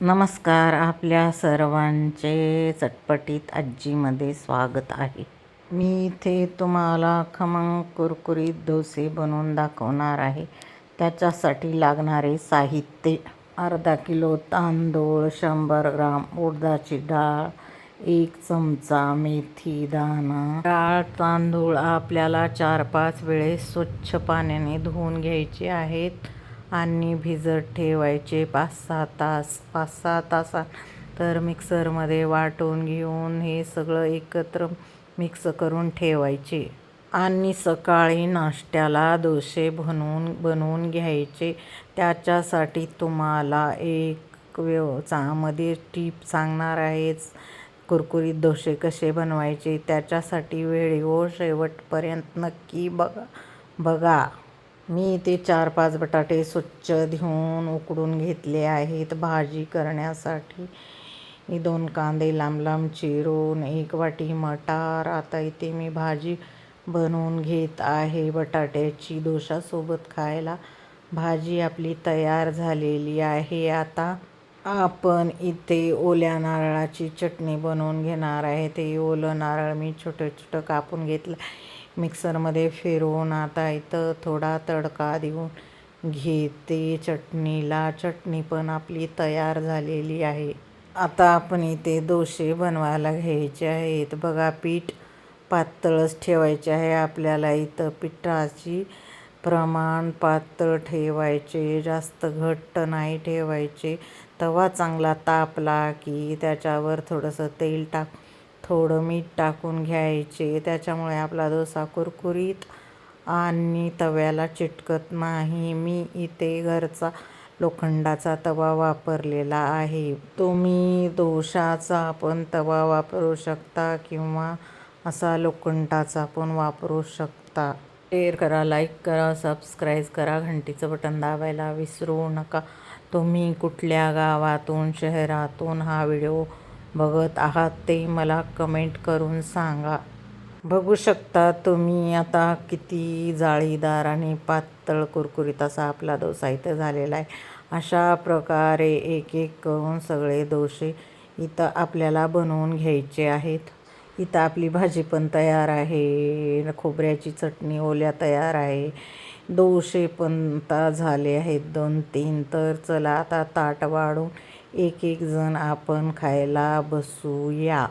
नमस्कार, आपल्या सर्वांचे चटपटीत आजीमध्ये स्वागत आहे. मी इथे तुम्हाला खमंग कुरकुरीत डोसे बनवून दाखवणार आहे. त्याच्यासाठी लागणारे साहित्य: अर्धा किलो तांदूळ, 100 ग्राम उडदाची डाळ, 1 चमचा मेथी दाणा. डाळ तांदूळ आपल्याला 4-5 वेळेस स्वच्छ पाण्याने धुवून घ्यायचे आहेत आणि भिजत ठेवायचे 5-6 तास. 5-6 तासानंतर मिक्सरमध्ये वाटून घेऊन हे सगळं एकत्र मिक्स करून ठेवायचे आणि सकाळी नाश्त्याला डोसे बनवून घ्यायचे. त्याच्यासाठी तुम्हाला एक मध्ये टीप सांगणार आहेच, कुरकुरीत डोसे कसे बनवायचे. त्याच्यासाठी व्हिडिओ शेवटपर्यंत नक्की बघा. मी इथे 4-5 बटाटे स्वच्छ धुवून उकडून घेतले आहेत. भाजी करण्यासाठी 2 कांदे लांब लांब चिरून, 1 वाटी मटार. आता इथे मी भाजी बनवून घेत आहे बटाट्याची. डोशासोबत खायला भाजी आपली तयार झालेली आहे. आता आपण इथे ओल्या नारळाची चटणी बनवून घेणार आहे. ते ओलं नारळ मी छोटं छोटं कापून घेतलं, मिक्सरमध्ये फिरवून आता इथं थोडा तडका देऊन घेते चटणीला. चटणी पण आपली तयार झालेली आहे. आता आपण इथे डोसे बनवायला घ्यायचे आहेत. बघा, पीठ पातळच ठेवायचे आहे आपल्याला. इथं पिठाची प्रमाण पातळ ठेवायचे, जास्त घट्ट नाही ठेवायचे. तवा चांगला तापला की त्याच्यावर थोडंसं तेल थोडं मीठ टाकून घ्यायचे. त्याच्यामुळे आपला डोसा कुरकुरीत आणि तव्याला चिटकत नाही. मी इथे घरचा लोखंडाचा तवा वापरलेला आहे. तुम्ही डोशाचा पण तवा वापरू शकता किंवा असा लोखंडाचा पण वापरू शकता. शेअर करा, लाईक करा, सबस्क्राईब करा, घंटीचं बटन दाबायला विसरू नका. तुम्ही कुठल्या गावातून, शहरातून हा व्हिडिओ बघत आहात ते मला कमेंट करून सांगा. बघू शकता तुम्ही आता किती जाळीदार आणि पातळ कुरकुरीत असा आपला डोसा इथं झालेला आहे. अशा प्रकारे एक एक करून सगळे डोसे इथं आपल्याला बनवून घ्यायचे आहेत. इथं आपली भाजी पण तयार आहे, खोबऱ्याची चटणी ओल्या तयार आहे, डोसे पण झाले आहेत 2-3. तर चला आता ताट वाढून एक एक जण आपण खायला बसूया.